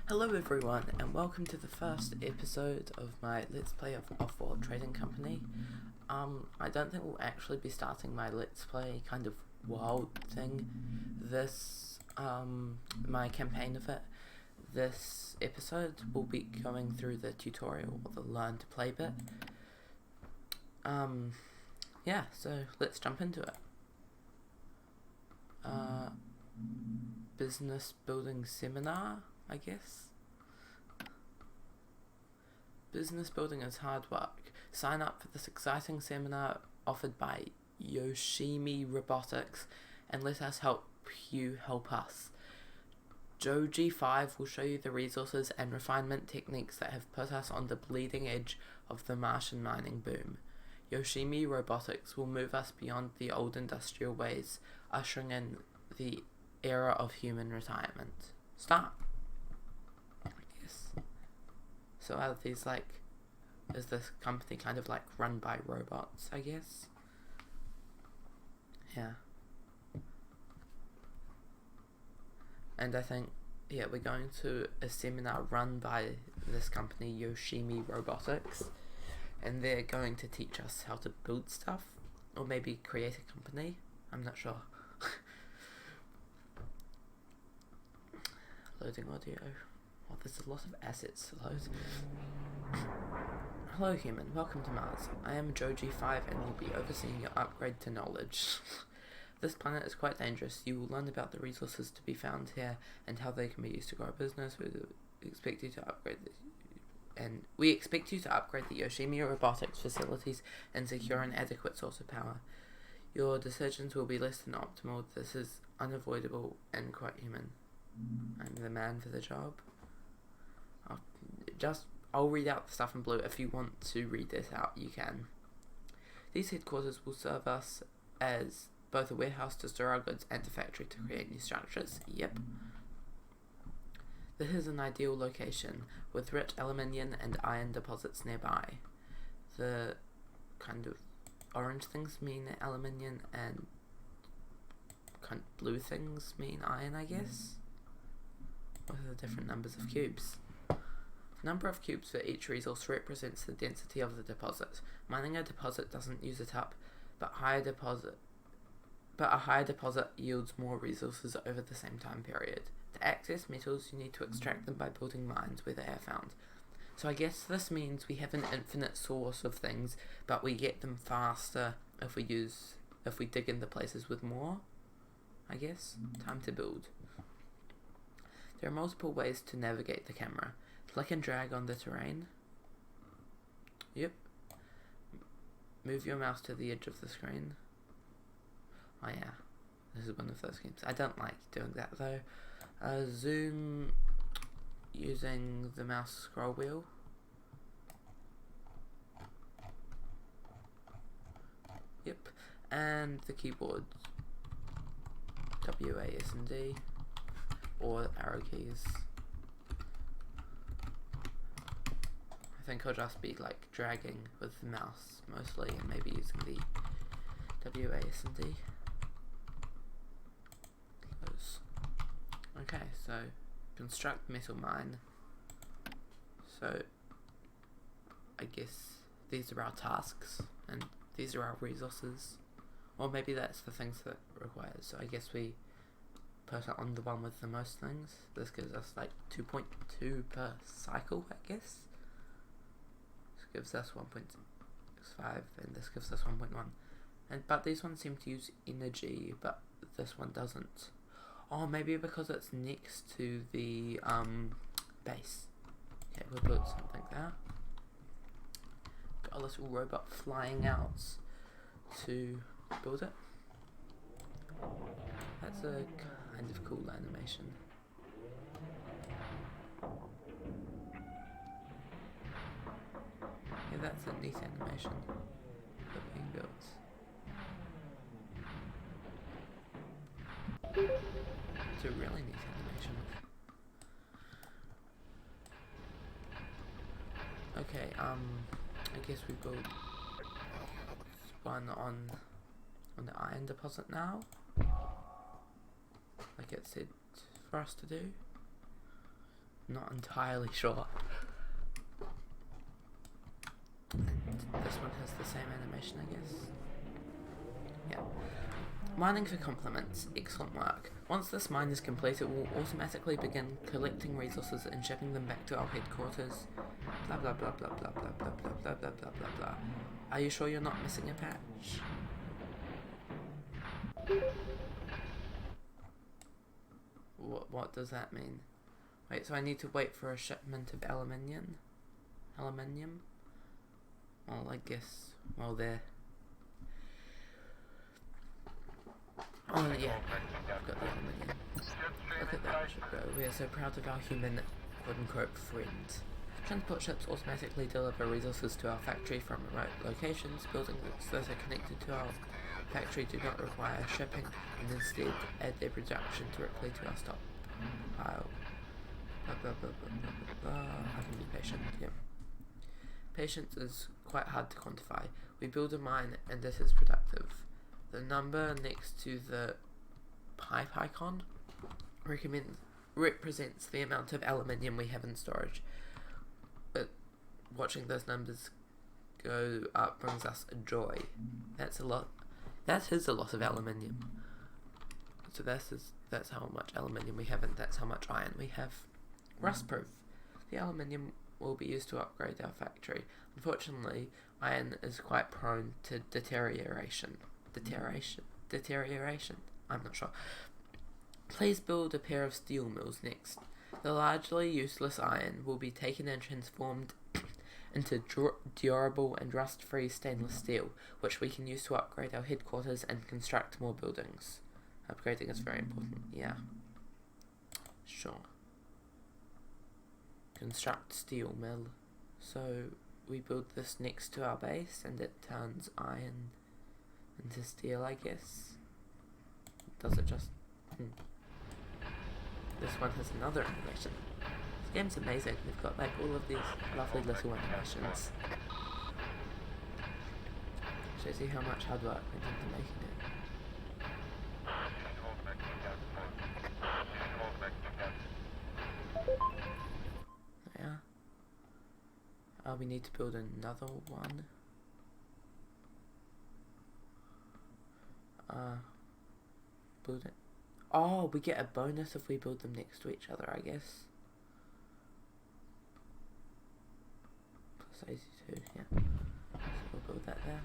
Hello everyone, and welcome to the first episode of my Let's Play of Off-World Trading Company. I don't think we'll actually be starting my Let's Play kind of wild thing my campaign of it. This episode will be going through the tutorial, or the learn to play bit. Yeah, so let's jump into it. Business building seminar, I guess. Business building is hard work. Sign up for this exciting seminar offered by Yoshimi Robotics and let us help you help us. Joji5 will show you the resources and refinement techniques that have put us on the bleeding edge of the Martian mining boom. Yoshimi Robotics will move us beyond the old industrial ways, ushering in the era of human retirement. Start. I guess. So are these is this company kind of run by robots, I guess? Yeah. And I think, yeah, we're going to a seminar run by this company, Yoshimi Robotics, and they're going to teach us how to build stuff, or maybe create a company. I'm not sure. Loading audio. Oh, there's a lot of assets to load. Hello human, welcome to Mars. I am Joji5 and will be overseeing your upgrade to knowledge. This planet is quite dangerous. You will learn about the resources to be found here and how they can be used to grow a business. We expect you to upgrade the Yoshimi Robotics facilities and secure an adequate source of power. Your decisions will be less than optimal. This is unavoidable and quite human. I'm the man for the job. I'll read out the stuff in blue. If you want to read this out, you can. These headquarters will serve us as both a warehouse to store our goods and a factory to create new structures. Yep. This is an ideal location, with rich aluminium and iron deposits nearby. The kind of orange things mean aluminium and kind of blue things mean iron, I guess. What are the different numbers of cubes? The number of cubes for each resource represents the density of the deposit. Mining a deposit doesn't use it up, but a higher deposit yields more resources over the same time period. To access metals, you need to extract them by building mines where they are found. So I guess this means we have an infinite source of things, but we get them faster if we dig in the places with more, I guess. Time to build. There are multiple ways to navigate the camera. Click and drag on the terrain. Yep. Move your mouse to the edge of the screen. Oh yeah, this is one of those games. I don't like doing that though. Zoom using the mouse scroll wheel. Yep. And the keyboard. W, A, S, and D. Or arrow keys. I think I'll just be dragging with the mouse mostly, and maybe using the W, A, S, and D. Close. Okay, so construct metal mine. So I guess these are our tasks, and these are our resources. Or maybe that's the things that it requires. So I guess we put it on the one with the most things. This gives us 2.2 per cycle, I guess. This gives us 1.65, and this gives us 1.1. But these ones seem to use energy, but this one doesn't. Oh, maybe because it's next to the base. Okay, we'll build something like that. Got a little robot flying out to build it. That's a kind of cool animation. Yeah, that's a neat animation that being built. It's a really neat animation. Okay, I guess we build one on the iron deposit now, like it said for us to do. not entirely sure. And this one has the same animation, I guess. Yeah. Mining for compliments. Excellent work. Once this mine is complete, it will automatically begin collecting resources and shipping them back to our headquarters. Blah blah blah blah blah blah blah blah blah blah blah blah blah. Are you sure you're not missing a patch? What does that mean? Wait, so I need to wait for a shipment of aluminium? Aluminium? Well, I guess. Well, there. Oh, yeah. I've got the aluminium. Look at that shipgo. We are so proud of our human, quote-unquote, friend. Transport ships automatically deliver resources to our factory from remote locations. Buildings that are connected to our factory do not require shipping and instead add their production directly to our stockpile. Blah, blah, blah, blah, blah, blah, blah. I can be patient, yeah. Patience is quite hard to quantify. We build a mine and it is productive. The number next to the pipe icon represents the amount of aluminium we have in storage. But watching those numbers go up brings us a joy. That's a lot. That is a lot of aluminium. So that's how much aluminium we have, and that's how much iron we have. Rustproof. The aluminium will be used to upgrade our factory. Unfortunately, iron is quite prone to deterioration. Deterioration? I'm not sure. Please build a pair of steel mills next. The largely useless iron will be taken and transformed into durable and rust-free stainless steel, which we can use to upgrade our headquarters and construct more buildings. Upgrading is very important, yeah. Sure. Construct steel mill. So we build this next to our base and it turns iron into steel, I guess. Does it just... This one has another animation. This game's amazing. They've got like all of these lovely little animations. Shows you how much hard work went into making it. Yeah. Oh, we need to build another one. Build it. Oh, we get a bonus if we build them next to each other, I guess. Plus 82, yeah. So we'll build that there.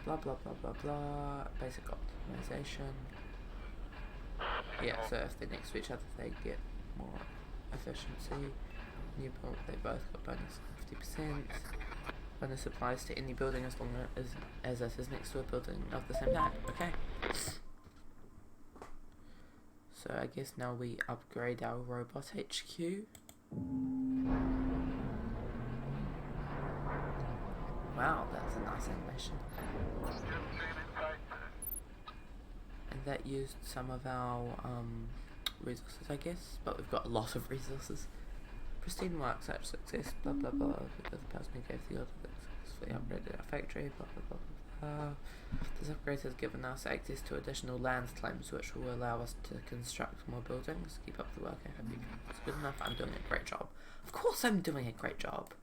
Blah blah blah blah blah. Basic optimization. Yeah, so if they're next to each other, they get more efficiency. New build, they both got bonus 50%. Bonus applies to any building as long as it is next to a building of the same type. Okay. So I guess now we upgrade our robot HQ. Wow, that's a nice animation. And that used some of our resources, I guess, but we've got a lot of resources. Pristine work, such success, blah blah blah. The person who gave the order that successfully upgraded our factory, blah blah blah blah. This upgrade has given us access to additional land claims, which will allow us to construct more buildings. Keep up the work. I hope it's good enough. I'm doing a great job. Of course, I'm doing a great job.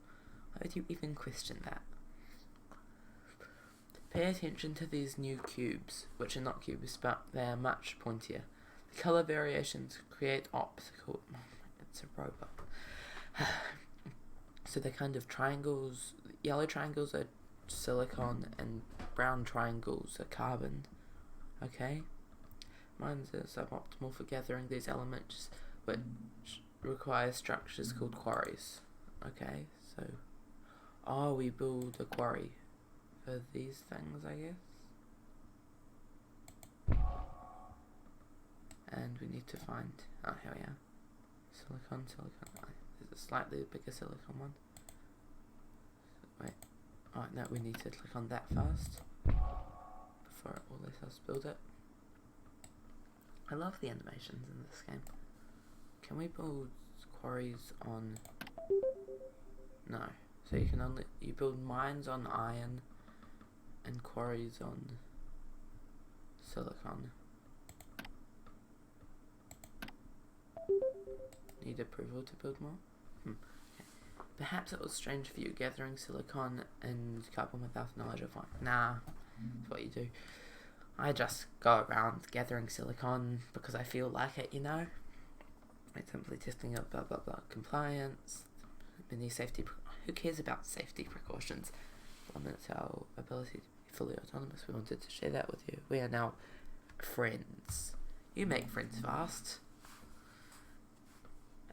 Why would you even question that? Pay attention to these new cubes, which are not cubes, but they are much pointier. The color variations create optical. It's a robot. So they're kind of triangles. Yellow triangles are silicon and brown triangles are carbon. Okay? Mine's suboptimal for gathering these elements, which require structures called quarries. Okay, so... Oh, we build a quarry for these things, I guess. And we need to find... Oh, here we are. Silicon. There's a slightly bigger silicon one. Wait. Oh, no, we need to click on that first before it will let us build it. I love the animations in this game. Can we build quarries on... No. So you can only... You build mines on iron and quarries on silicon. need approval to build more? Okay. Perhaps it was strange for you gathering silicon and carbon without knowledge of one. Nah, that's what you do. I just go around gathering silicon because I feel like it, It's simply testing out blah blah blah compliance, many safety. Who cares about safety precautions? Limits our ability to be fully autonomous. We wanted to share that with you. We are now friends. You make friends fast.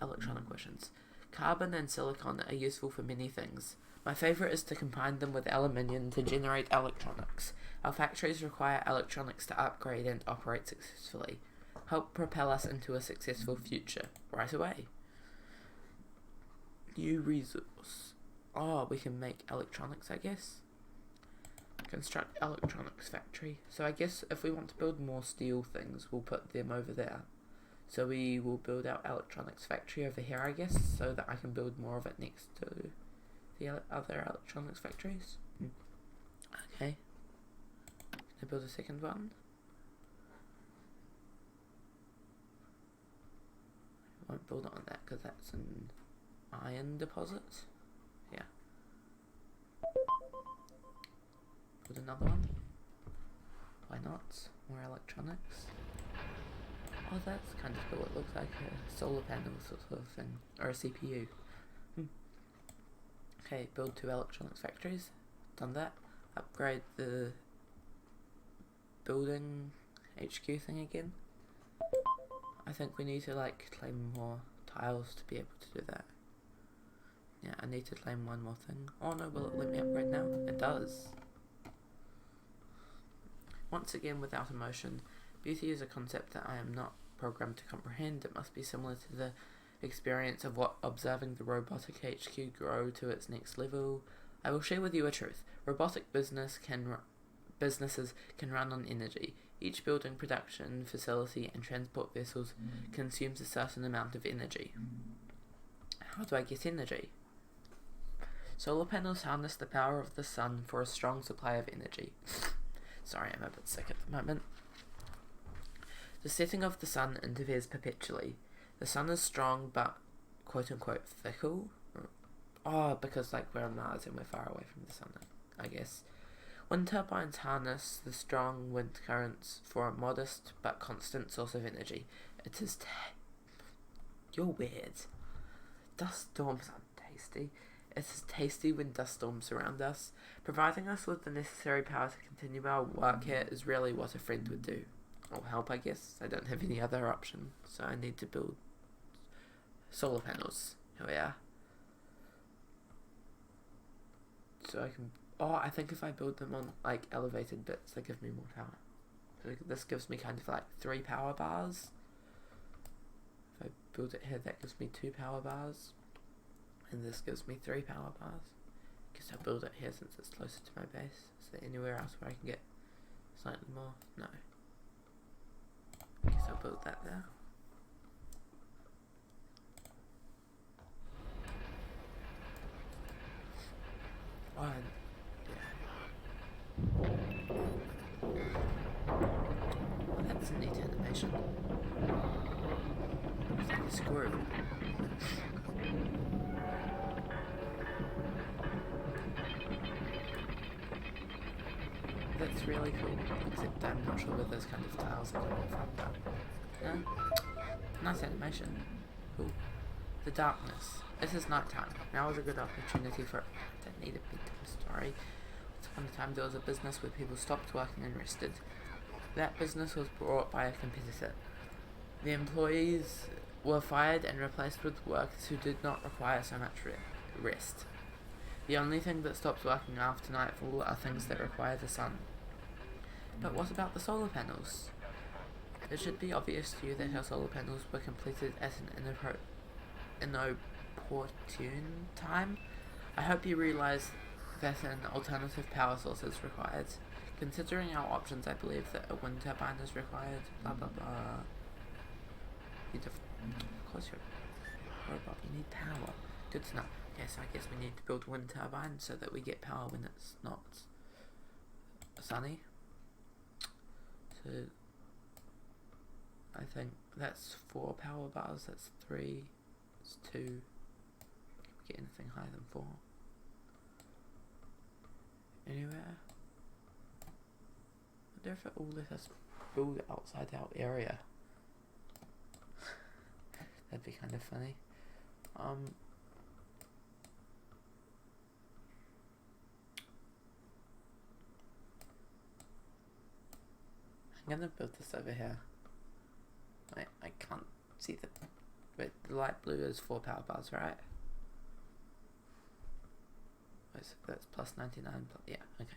Electronic questions. Carbon and silicon are useful for many things. My favourite is to combine them with aluminium to generate electronics. Our factories require electronics to upgrade and operate successfully. Help propel us into a successful future. Right away. New resource. Oh, we can make electronics, I guess. Construct electronics factory. So I guess if we want to build more steel things, we'll put them over there. So we will build our electronics factory over here, I guess, so that I can build more of it next to the other electronics factories. Okay. Can I build a second one? I won't build it on that because that's an iron deposit. Yeah. Build another one. Why not? More electronics. Oh, that's kind of cool. It looks like a solar panel sort of thing. Or a CPU. Okay, build 2 electronics factories. Done that. Upgrade the building HQ thing again. I think we need to claim more tiles to be able to do that. Yeah, I need to claim one more thing. Oh no, will it let me upgrade now? It does. Once again, without emotion, beauty is a concept that I am not programmed to comprehend. It must be similar to the experience of observing the robotic HQ grow to its next level. I will share with you a truth. Robotic businesses can run on energy. Each building, production facility and transport vessels consumes a certain amount of energy. How do I get energy? Solar panels harness the power of the sun for a strong supply of energy. Sorry, I'm a bit sick at the moment. The setting of the sun interferes perpetually. The sun is strong but quote-unquote fickle. Oh, because we're on Mars and we're far away from the sun, I guess. Wind turbines harness the strong wind currents for a modest but constant source of energy. It is You're weird. Dust storms are tasty. It is tasty when dust storms surround us. Providing us with the necessary power to continue our work here is really what a friend would do. Or help, I guess. I don't have any other option, so I need to build solar panels. Here we are. So I can... Oh, I think if I build them on, elevated bits, they give me more power. So this gives me kind of 3 power bars. If I build it here, that gives me 2 power bars. And this gives me 3 power bars. Guess I'll build it here since it's closer to my base. Is there anywhere else where I can get slightly more? No. Guess I'll build that there. Oh, and oh, that's a neat animation. It's like a squirrel. That's really cool, except I'm not sure where those kind of tiles are coming from, but nice animation. Cool. The darkness. This is nighttime. Now is a good opportunity for... I don't need a bedtime story. Once upon a time there was a business where people stopped working and rested. That business was bought by a competitor. The employees were fired and replaced with workers who did not require so much rest. The only thing that stops working after nightfall are things that require the sun. But what about the solar panels? It should be obvious to you that our solar panels were completed at an inopportune time. I hope you realise that an alternative power source is required. Considering our options, I believe that a wind turbine is required. Blah blah blah. Of course you're a robot, you need power. Good to know. Okay, so I guess we need to build a wind turbine so that we get power when it's not sunny. So I think that's 4 power bars, that's 3. It's 2. Can we get anything higher than 4? Anywhere? I wonder if it will let us build outside our area. That'd be kind of funny. I'm gonna build this over here. Wait, I can't see the... Wait, the light blue is 4 power bars, right? Wait, so that's plus 99, yeah, okay.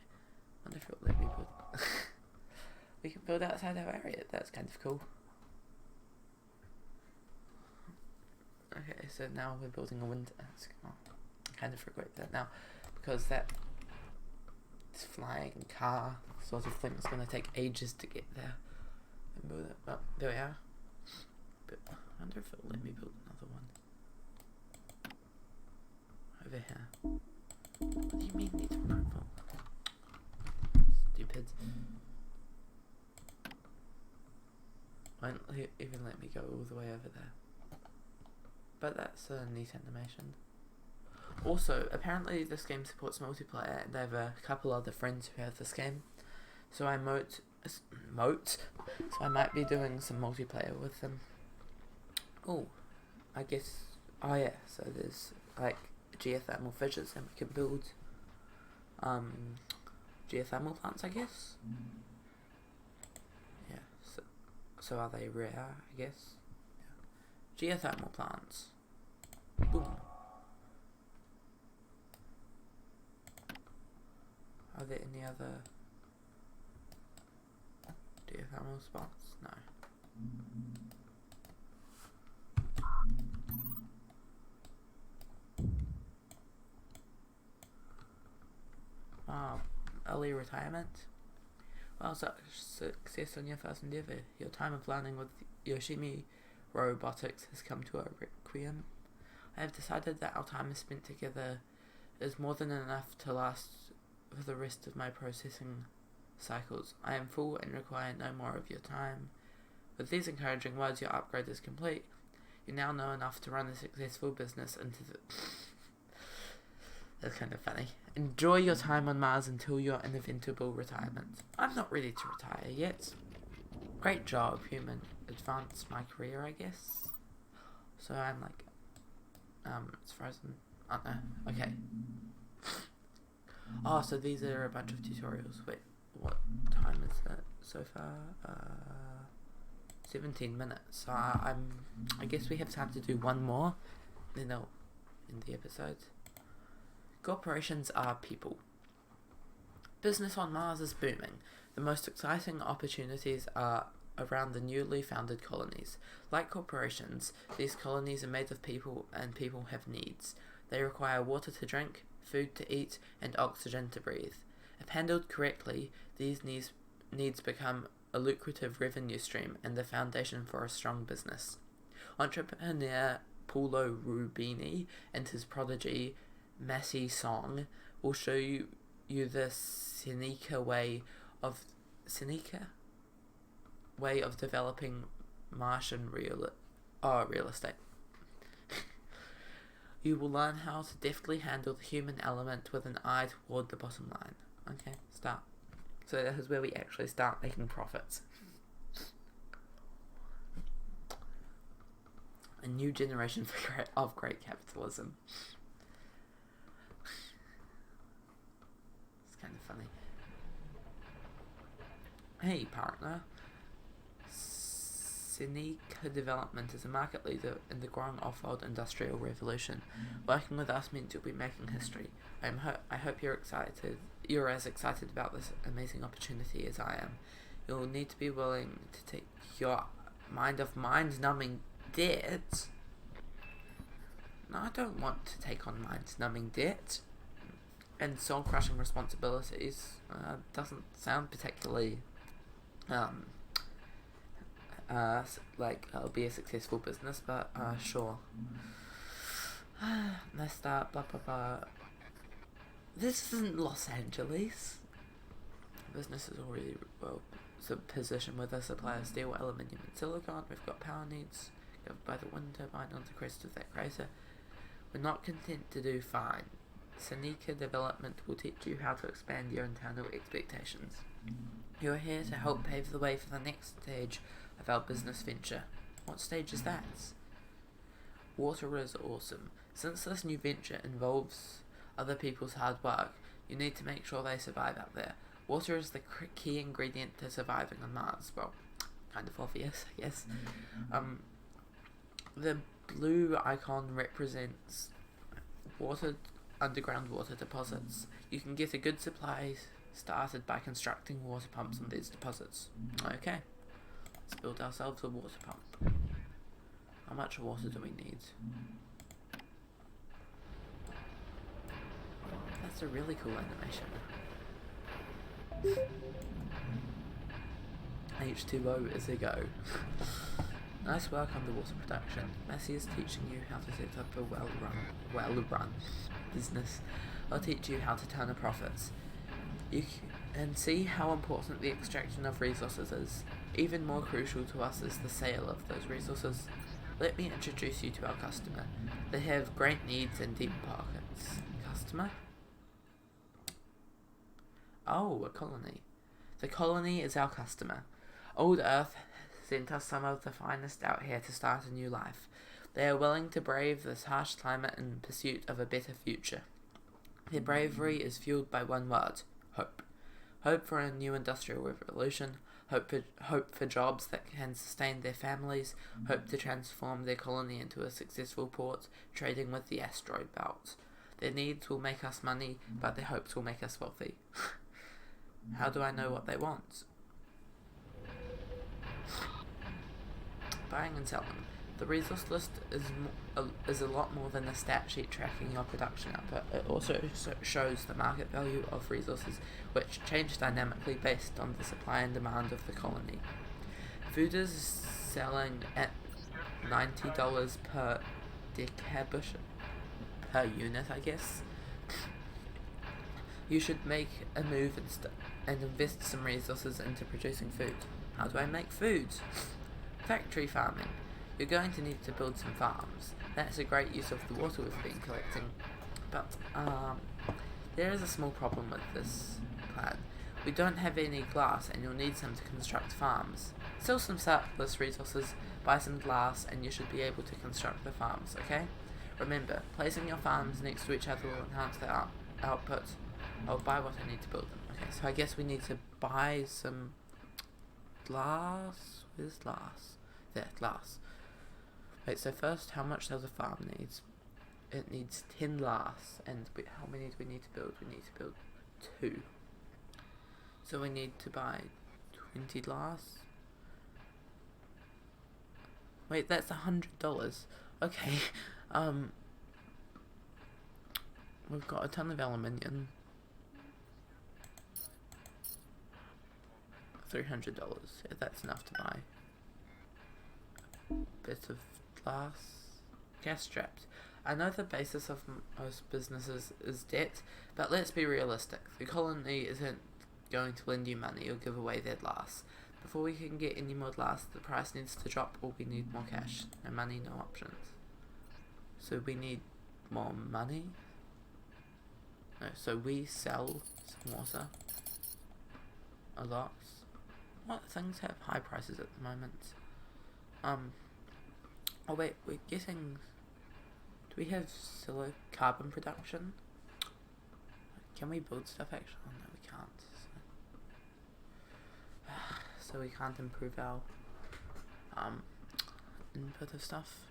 Wonder if it'll let me build... We can build outside our area, that's kind of cool. Okay, so now we're building a wind... I kind of regret that now, because that flying car sort of thing is going to take ages to get there. And build it. Well, there we are. But I wonder if it'll let me build another one. Over here. What do you mean need approval? Stupid. Won't even let me go all the way over there. But that's a neat animation. Also, apparently this game supports multiplayer, and I have a couple other friends who have this game. So I so I might be doing some multiplayer with them. Oh, I guess, oh yeah, so there's like geothermal fissures, and we can build geothermal plants, I guess. Yeah, so are they rare, I guess? Yeah. Geothermal plants. Boom. Are there any other geothermal spots? No. Early retirement? Well, success on your first endeavour. Your time of learning with Yoshimi Robotics has come to a requiem. I have decided that our time spent together is more than enough to last for the rest of my processing cycles. I am full and require no more of your time. With these encouraging words, your upgrade is complete. You now know enough to run a successful business into the... That's kind of funny. Enjoy your time on Mars until your inevitable retirement. I'm not ready to retire yet. Great job, human. Advance my career, I guess. So I'm like... it's frozen. Oh no. Okay. Oh, so these are a bunch of tutorials. Wait, what time is that so far? 17 minutes. I guess we have time to do one more, then they'll end the episode. Corporations are people. Business on Mars is booming. The most exciting opportunities are around the newly founded colonies. Like corporations, these colonies are made of people, and people have needs. They require water to drink, food to eat, and oxygen to breathe. If handled correctly, these needs become a lucrative revenue stream and the foundation for a strong business. Entrepreneur Paulo Rubini and his prodigy Massey Song will show you the Seneca way of developing Martian real estate. You will learn how to deftly handle the human element with an eye toward the bottom line. Okay, start. So that is where we actually start making profits. A new generation of great capitalism. It's kind of funny. Hey, partner. Seneca Development is a market leader in the growing off-road industrial revolution. Working with us means you'll be making history. I hope you're as excited about this amazing opportunity as I am. You'll need to be willing to take your mind-numbing debt. No, I don't want to take on mind-numbing debt and soul-crushing responsibilities. Doesn't sound particularly like it'll be a successful business, but sure. Let's start, blah blah blah. This isn't Los Angeles. Business is already well positioned with a supply of steel, aluminium and silicon. We've got power needs, covered by the wind turbine on the crest of that crater. We're not content to do fine. Seneca Development will teach you how to expand your internal expectations. You're here to help pave the way for the next stage of our business venture. What stage is that? Water is awesome. Since this new venture involves other people's hard work, you need to make sure they survive out there. Water is the key ingredient to surviving on Mars. Well, kind of obvious, I guess. The blue icon represents underground water deposits. You can get a good supply started by constructing water pumps on these deposits. Okay, let's build ourselves a water pump. How much water do we need? That's a really cool animation. H2O is a go. Nice work on the water production. Massey is teaching you how to set up a well-run business. I'll teach you how to turn a profit. You can see how important the extraction of resources is. Even more crucial to us is the sale of those resources. Let me introduce you to our customer. They have great needs and deep pockets. Customer? Oh, a colony. The colony is our customer. Old Earth sent us some of the finest out here to start a new life. They are willing to brave this harsh climate in pursuit of a better future. Their bravery is fueled by one word: hope. Hope for a new industrial revolution, hope for jobs that can sustain their families, hope to transform their colony into a successful port, trading with the asteroid belt. Their needs will make us money, but their hopes will make us wealthy. How do I know what they want? Buying and selling. The resource list is a lot more than a stat sheet tracking your production output. It also shows the market value of resources, which change dynamically based on the supply and demand of the colony. Food is selling at $90 per decabush per unit, I guess. You should make a move and invest some resources into producing food. How do I make food? Factory farming. You're going to need to build some farms. That's a great use of the water we've been collecting. But, there is a small problem with this plan. We don't have any glass and you'll need some to construct farms. Sell some surplus resources, buy some glass, and you should be able to construct the farms, okay? Remember, placing your farms next to each other will enhance their output. I'll buy what I need to build them. Okay, so I guess we need to buy some glass. Where's glass? There, glass. Wait, so first, how much does a farm need? It needs 10 glass, and how many do we need to build? We need to build 2. So we need to buy 20 glass. Wait, that's $100. Okay, we've got a ton of aluminium. $300. Yeah, that's enough to buy. Bit of glass. Gas traps. I know the basis of most businesses is debt, but let's be realistic. The colony isn't going to lend you money or give away their glass. Before we can get any more glass, the price needs to drop or we need more cash. No money, no options. So we need more money. No, so we sell some water. A lot. What things have high prices at the moment? Oh wait, we're getting... Do we have carbon production? Can we build stuff actually? Oh no, we can't. So we can't improve our input of stuff.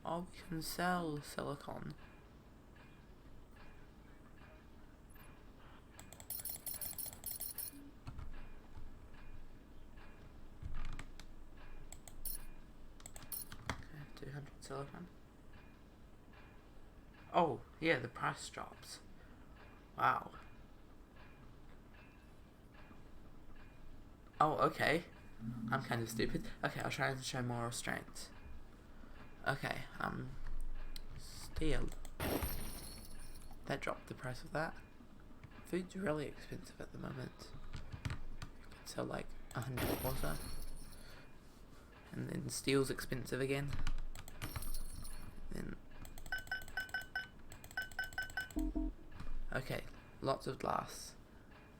Oh, we can sell silicon. Okay, 200 silicon. Oh, yeah, the price drops. Wow. Oh, okay. I'm kind of stupid. Okay, I'll try and show more restraint. Okay, steel. That dropped the price of that. Food's really expensive at the moment. You could sell like 100 water. And then steel's expensive again. Then okay, lots of glass.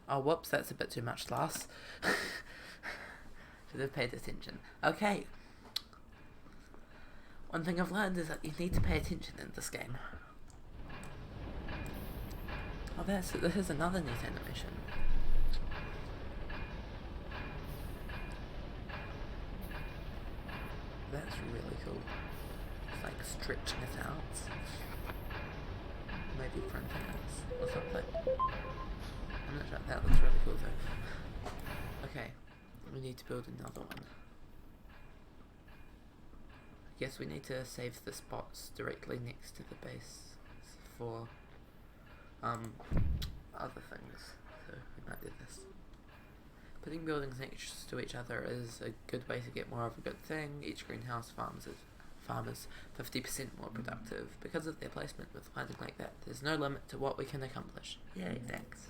Oh whoops, that's a bit too much glass. Should have paid attention. Okay. One thing I've learned is that you need to pay attention in this game. Oh, this is another neat animation. That's really cool. It's like stretching it out. Maybe printing it or something. I'm not sure. That looks really cool though. Okay, we need to build another one. I guess we need to save the spots directly next to the base for other things. So we might do this. Putting buildings next to each other is a good way to get more of a good thing. Each greenhouse farmers 50% more productive because of their placement. With lighting like that, there's no limit to what we can accomplish. Yay, thanks.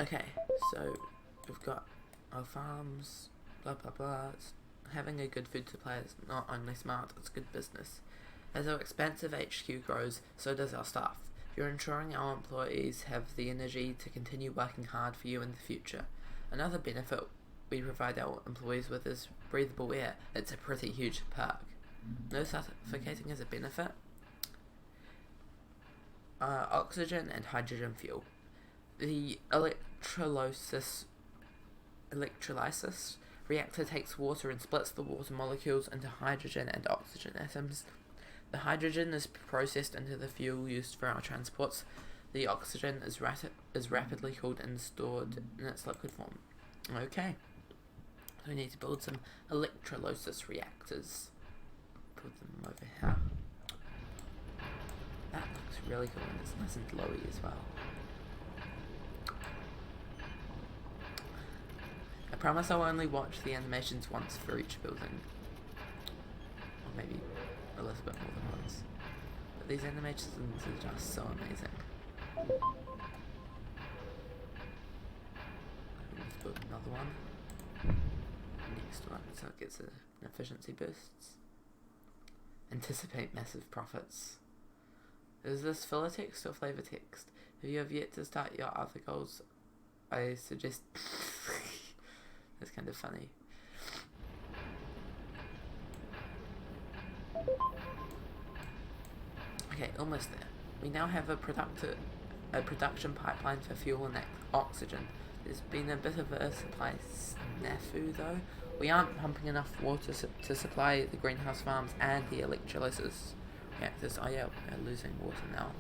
Okay, so we've got our farms, blah blah blah. Having a good food supply is not only smart, it's good business. As our expansive HQ grows, so does our staff. You're ensuring our employees have the energy to continue working hard for you in the future. Another benefit we provide our employees with is breathable air. It's a pretty huge perk. No suffocating is a benefit. Oxygen and hydrogen fuel. The electrolysis reactor takes water and splits the water molecules into hydrogen and oxygen atoms. The hydrogen is processed into the fuel used for our transports. The oxygen is rapidly cooled and stored in its liquid form. Okay, so we need to build some electrolysis reactors. Put them over here. That looks really cool and it's nice and glowy as well. I promise I'll only watch the animations once for each building. Or maybe a little bit more than once. But these animations are just so amazing. Let's build another one. Next one, so it gets an efficiency boosts. Anticipate massive profits. Is this filler text or flavor text? If you have yet to start your other goals, I suggest... That's kind of funny. Okay, almost there. We now have a production pipeline for fuel and oxygen. There's been a bit of a supply snafu though. We aren't pumping enough water to supply the greenhouse farms and the electrolysis reactors. Oh yeah, we're losing water now.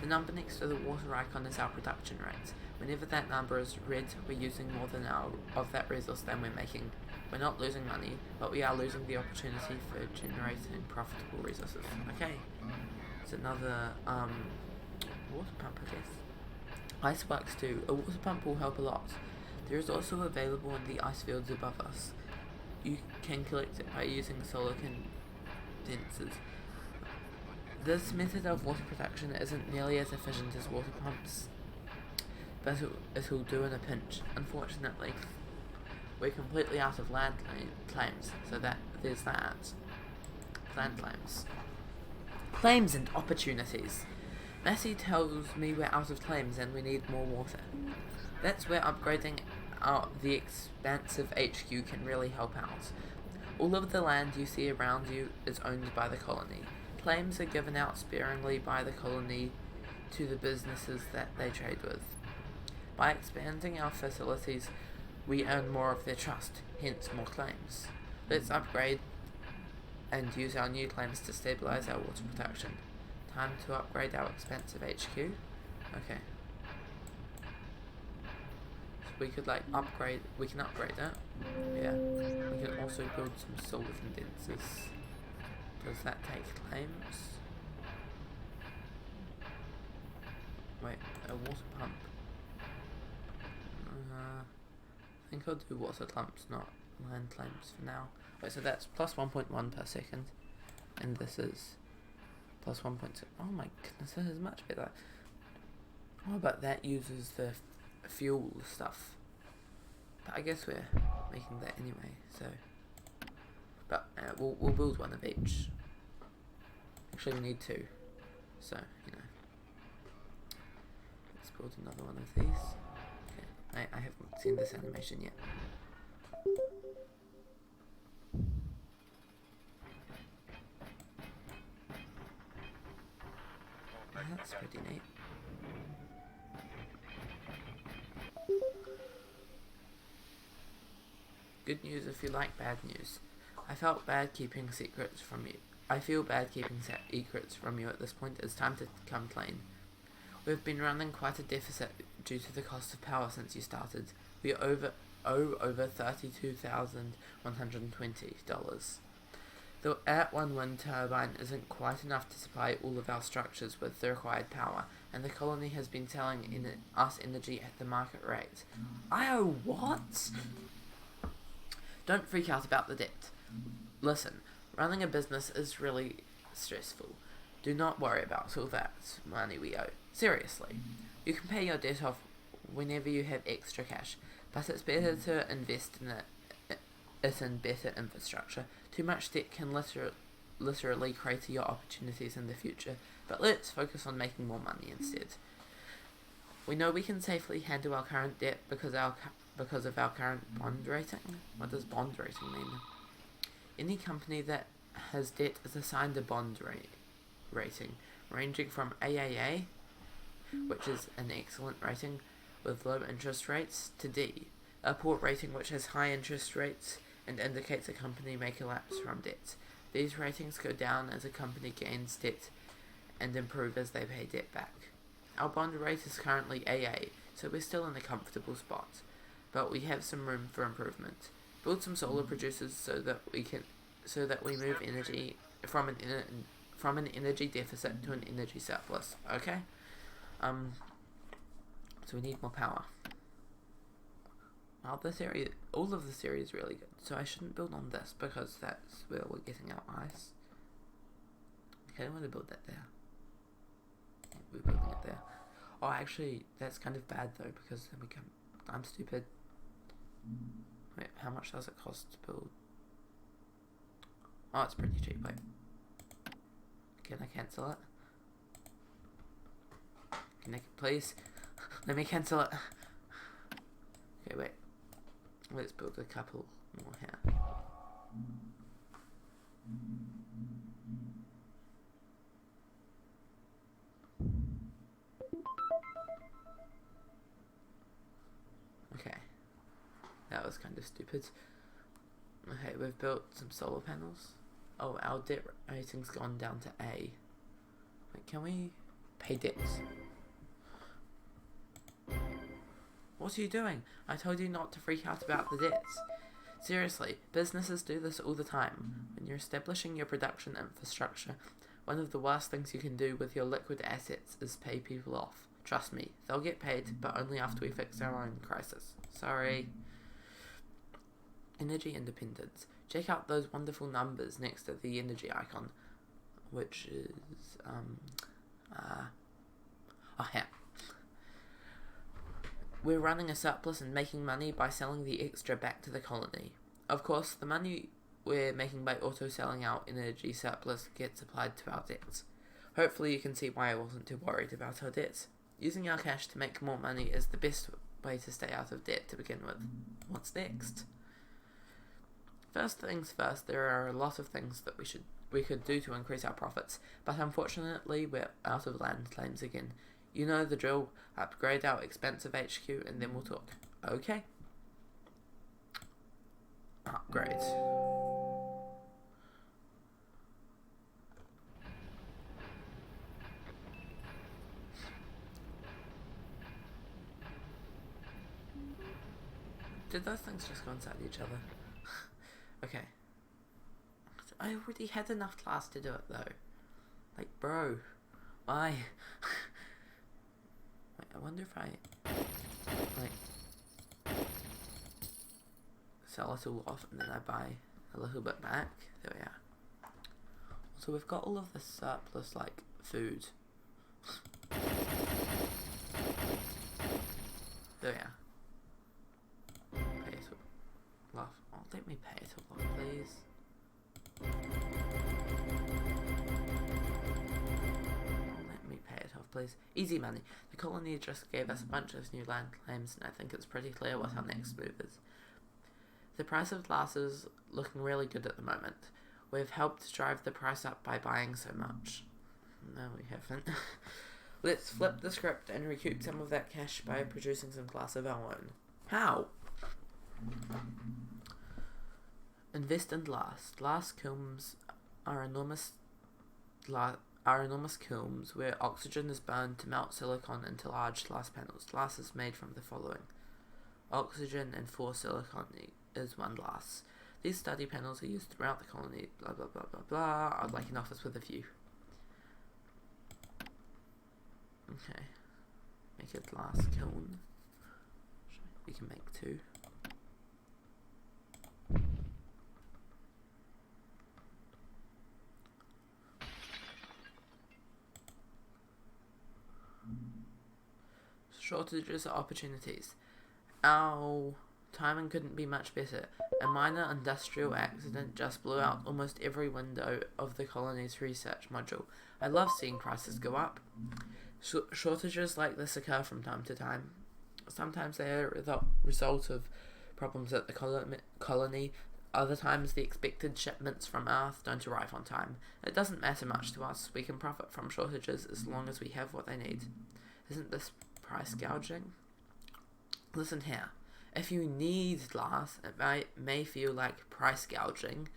The number next to the water icon is our production rate. Whenever that number is red, we're using more than of that resource than we're making. We're not losing money, but we are losing the opportunity for generating profitable resources. Okay, it's another water pump, I guess. Ice works too. A water pump will help a lot. There is also available in the ice fields above us. You can collect it by using solar condensers. This method of water production isn't nearly as efficient as water pumps, but it'll do in a pinch. Unfortunately, we're completely out of land claims, so that there's that. Land claims. Claims and opportunities. Massey tells me we're out of claims and we need more water. That's where upgrading the expansive HQ can really help out. All of the land you see around you is owned by the colony. Claims are given out sparingly by the colony to the businesses that they trade with. By expanding our facilities, we earn more of their trust, hence more claims. Let's upgrade and use our new claims to stabilize our water production. Time to upgrade our expensive HQ. Okay. So we could we can upgrade it. Yeah. We can also build some solar condensers. Does that take claims? Wait, a water pump. I think I'll do water pumps, not land claims for now. Wait, so that's plus 1.1 per second, and this is plus 1.2. Oh my goodness, this is much better. Oh, but that uses the fuel stuff. But I guess we're making that anyway, so But we'll build one of each. Actually, we need two. So, you know. Let's build another one of these. Okay. I haven't seen this animation yet. That's pretty neat. Good news if you like bad news. I felt bad keeping secrets from you. I feel bad keeping secrets from you at this point. It's time to come clean. We've been running quite a deficit due to the cost of power since you started. We owe over $32,120. The At-1 wind turbine isn't quite enough to supply all of our structures with the required power, and the colony has been selling us energy at the market rate. I owe what? Don't freak out about the debt. Listen, running a business is really stressful. Do not worry about all that money we owe. Seriously. You can pay your debt off whenever you have extra cash, but it's better to invest in better infrastructure. Too much debt can literally crater your opportunities in the future, but let's focus on making more money instead. We know we can safely handle our current debt because of our current bond rating. What does bond rating mean? Any company that has debt is assigned a bond rating, ranging from AAA, which is an excellent rating with low interest rates, to D, a poor rating which has high interest rates and indicates a company may collapse from debt. These ratings go down as a company gains debt and improve as they pay debt back. Our bond rate is currently AA, so we're still in a comfortable spot, but we have some room for improvement. Build some solar producers so that we move energy from an energy deficit to an energy surplus. Okay. So we need more power. Well, all of this area is really good, so I shouldn't build on this because that's where we're getting our ice. Okay, I don't want to build that there. We're building it there. Oh, actually, that's kind of bad though, because then I'm stupid. Wait, how much does it cost to build? Oh, it's pretty cheap. Wait, can I cancel it? Can I please? Let me cancel it. Okay, wait. Let's build a couple more here. Okay. That was kind of stupid. Okay, we've built some solar panels. Oh, our debt rating's gone down to A. Wait, can we pay debts? What are you doing? I told you not to freak out about the debts. Seriously, businesses do this all the time. When you're establishing your production infrastructure, one of the worst things you can do with your liquid assets is pay people off. Trust me, they'll get paid, but only after we fix our own crisis. Sorry. Energy independence. Check out those wonderful numbers next to the energy icon, which is, yeah. We're running a surplus and making money by selling the extra back to the colony. Of course, the money we're making by auto-selling our energy surplus gets applied to our debts. Hopefully you can see why I wasn't too worried about our debts. Using our cash to make more money is the best way to stay out of debt to begin with. What's next? First things first, there are a lot of things that we could do to increase our profits, but unfortunately we're out of land claims again. You know the drill. Upgrade our expensive HQ and then we'll talk. Okay? Upgrade. Did those things just go inside each other? Okay. I already had enough class to do it though. Like, bro. Why? Wait, I wonder if I, sell it all off and then I buy a little bit back. There we are. So we've got all of this surplus, food. There we are. Pay it off. Oh, let me pay it off, please. please. Easy money. The colony just gave us a bunch of new land claims, and I think it's pretty clear what our next move is. The price of glass is looking really good at the moment. We've helped drive the price up by buying so much. No, we haven't. Let's flip the script and recoup some of that cash by producing some glass of our own. How? Invest in glass. Glass kilns are enormous kilns where oxygen is burned to melt silicon into large glass panels. Glass is made from the following: oxygen and 4 silicon is 1 glass. These study panels are used throughout the colony. Blah blah blah blah blah. I'd like an office with a view. Okay. Make a glass kiln. We can make 2. Shortages are opportunities. Our timing couldn't be much better. A minor industrial accident just blew out almost every window of the colony's research module. I love seeing prices go up. Shortages like this occur from time to time. Sometimes they are the result of problems at the colony. Other times the expected shipments from Earth don't arrive on time. It doesn't matter much to us. We can profit from shortages as long as we have what they need. Isn't this price gouging? Listen here. If you need glass, it may feel like price gouging,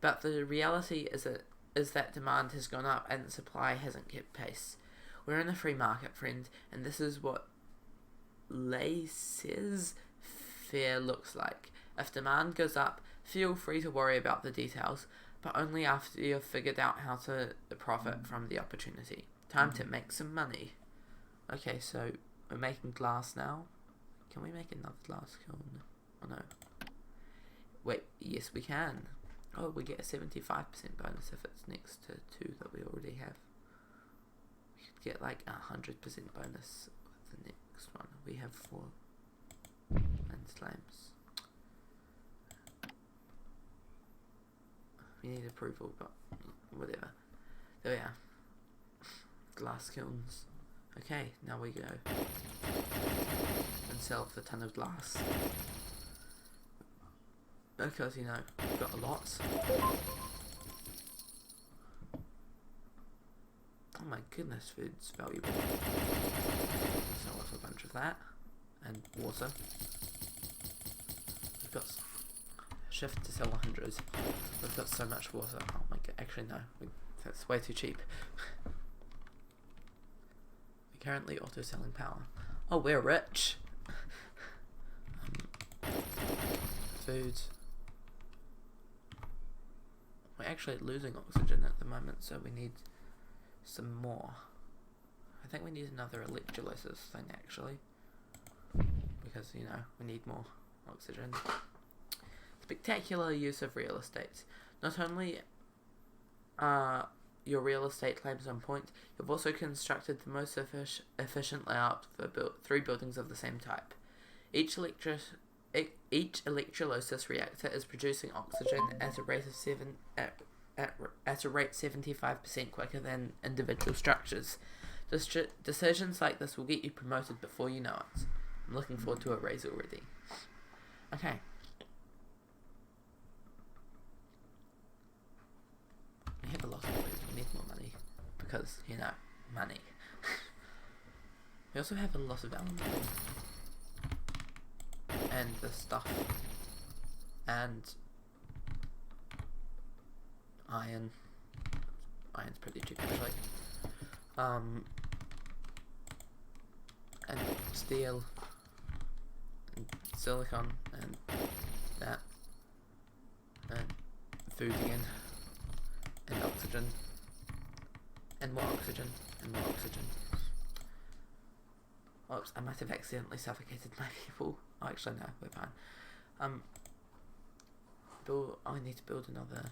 but the reality is that demand has gone up and the supply hasn't kept pace. We're in a free market, friend, and this is what laissez-faire looks like. If demand goes up, feel free to worry about the details, but only after you've figured out how to profit from the opportunity. Time to make some money. Okay, so we're making glass now. Can we make another glass kiln? Oh no. Wait, yes we can. Oh, we get a 75% bonus if it's next to 2 that we already have. We could get like 100% bonus with the next one. We have 4 land claims. We need approval, but whatever. There we are. Glass kilns. Okay, now we go and sell off the ton of glass. Because, you know, we've got a lot. Oh my goodness, food's valuable. Sell off a bunch of that. And water. We've got shift to sell 100. We've got so much water. Oh my god, actually no, that's way too cheap. Currently auto selling power. Oh, we're rich. Food. We're actually losing oxygen at the moment, so we need some more. I think we need another electrolysis thing actually, because you know we need more oxygen. Spectacular use of real estate. Not only your real estate claims on point, you've also constructed the most efficient layout for 3 buildings of the same type. Each electrolysis reactor is producing oxygen at a rate of 75% quicker than individual structures. Decisions like this will get you promoted before you know it. I'm looking forward to a raise already. Okay. We have a lot of food. We need more money. Because, you know, money. We also have a lot of aluminium. And the stuff. And iron. Iron's pretty cheap actually. And steel. And silicon. And that. And food again. And oxygen. And more oxygen. And more oxygen. Oops, I might have accidentally suffocated my people. Oh, actually no, we're fine. I need to build another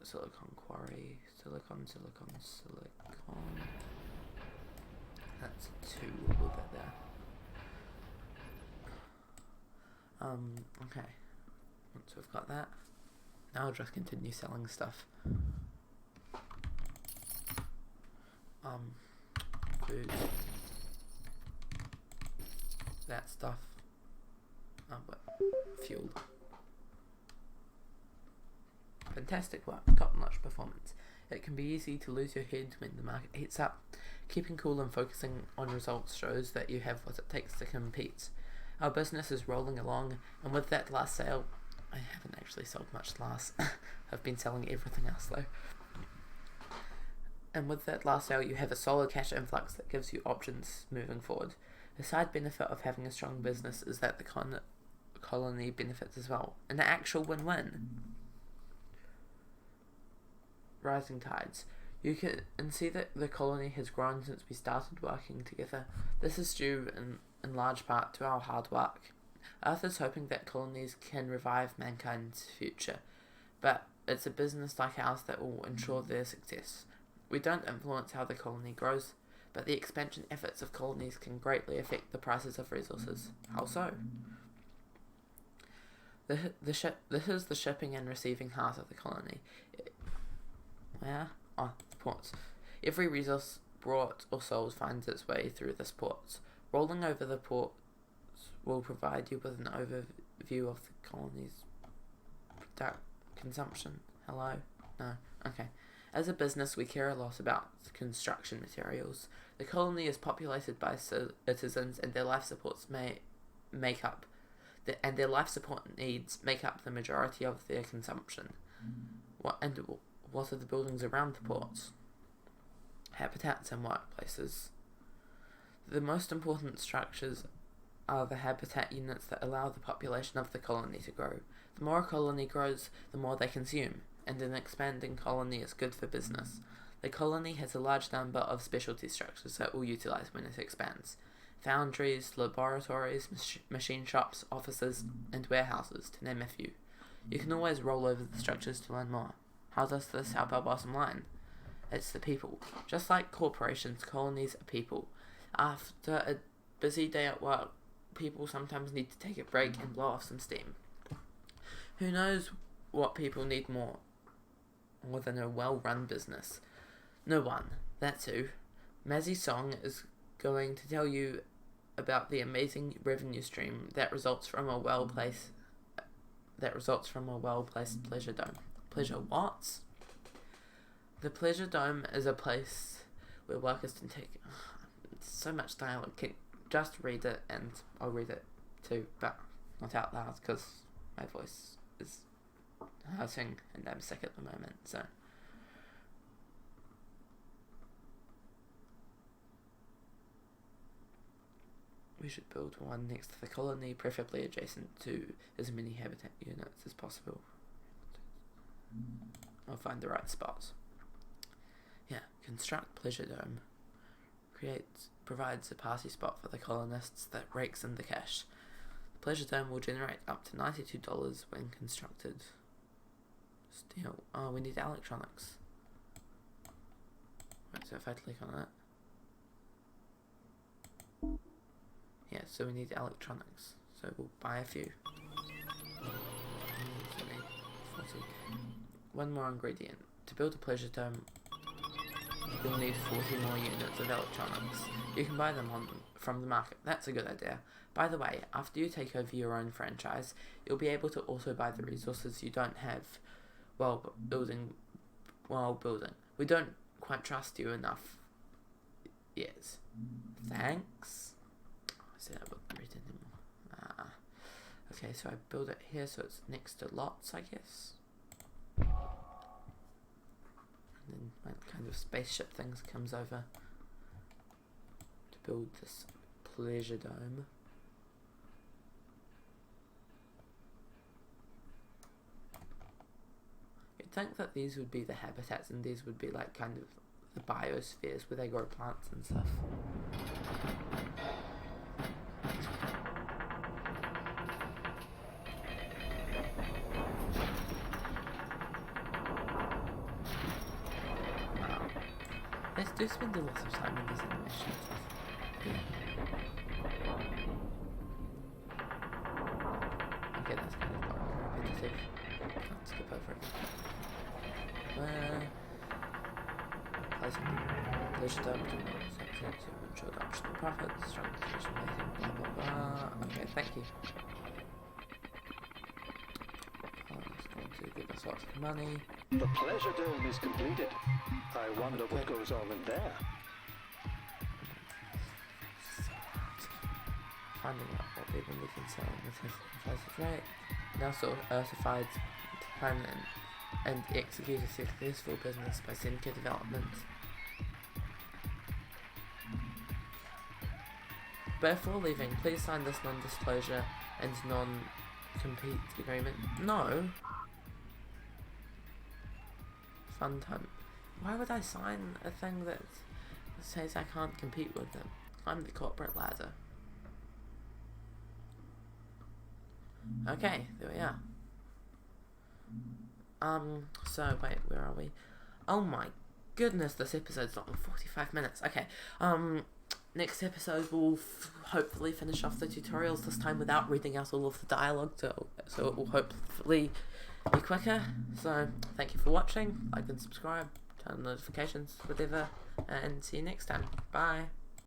silicon quarry. Silicon. That's 2 a little bit there. Okay. Once we've got that, now I'll just continue selling stuff. food, that stuff. Fuel. Fantastic work, top-notch performance. It can be easy to lose your head when the market heats up. Keeping cool and focusing on results shows that you have what it takes to compete. Our business is rolling along, and with that last sale, I haven't actually sold much last. I've been selling everything else though. And with that last sale, you have a solid cash influx that gives you options moving forward. The side benefit of having a strong business is that the colony benefits as well. An actual win-win. Rising tides. You can see that the colony has grown since we started working together. This is due in large part to our hard work. Earth is hoping that colonies can revive mankind's future, but it's a business like ours that will ensure their success. We don't influence how the colony grows, but the expansion efforts of colonies can greatly affect the prices of resources. How so? This is the shipping and receiving heart of the colony. Where? Oh, the ports. Every resource brought or sold finds its way through this port. Rolling over the ports will provide you with an overview of the colony's consumption. Hello? No? Okay. As a business, we care a lot about construction materials. The colony is populated by citizens, and their life supports their life support needs make up the majority of their consumption. What are the buildings around the ports? Habitats and workplaces. The most important structures are the habitat units that allow the population of the colony to grow. The more a colony grows, the more they consume, and an expanding colony is good for business. The colony has a large number of specialty structures that we'll utilize when it expands. Foundries, laboratories, machine shops, offices, and warehouses, to name a few. You can always roll over the structures to learn more. How does this help our bottom line? It's the people. Just like corporations, colonies are people. After a busy day at work, people sometimes need to take a break and blow off some steam. Who knows what people need more than a well-run business? No one. That's who. Mazzy Song is going to tell you about the amazing revenue stream that results from a well-placed pleasure dome. Pleasure what? The Pleasure Dome is a place where workers can take so much dialogue. Just read it, and I'll read it too, but not out loud because my voice is hurting and I'm sick at the moment. So we should build one next to the colony, preferably adjacent to as many habitat units as possible. I'll find the right spots. Yeah, construct Pleasure Dome. Provides a party spot for the colonists that rakes in the cash. The Pleasure Dome will generate up to $92 when constructed. Steel. Oh, we need electronics. Right, so if I click on it. Yeah, so we need electronics. So we'll buy a few. 40. One more ingredient. To build a Pleasure Dome, you'll need 40 more units of electronics. You can buy them from the market. That's a good idea. By the way, after you take over your own franchise, you'll be able to also buy the resources you don't have while building. We don't quite trust you enough yet. Thanks. I said I wouldn't read anymore. Okay, so I build it here so it's next to lots, I guess. And then my kind of spaceship things comes over to build this Pleasure Dome. You'd think that these would be the habitats and these would be like kind of the biospheres where they grow plants and stuff. Let's do spend a lot of time in these animations. Okay, that's kind of repetitive. Can't skip over it. Pleasure Dome. ensure optional profits, strong decision making, blah blah blah. Okay, thank you. It's going to give us lots of money. The pleasure dome is completed. I wonder what goes on in there. Finding out what people we can sell in the test rate. Now sort of certified to plan and execute a successful business by Seneca Development. Before leaving, please sign this non-disclosure and non-compete agreement. No. Fun time. Why would I sign a thing that says I can't compete with them? I'm the corporate ladder. Okay, there we are. So wait, where are we? Oh my goodness, this episode's not 45 minutes. Okay, next episode we'll hopefully finish off the tutorials, this time without reading out all of the dialogue, so it will hopefully be quicker. So thank you for watching, like and subscribe, turn on notifications, whatever, and see you next time. Bye.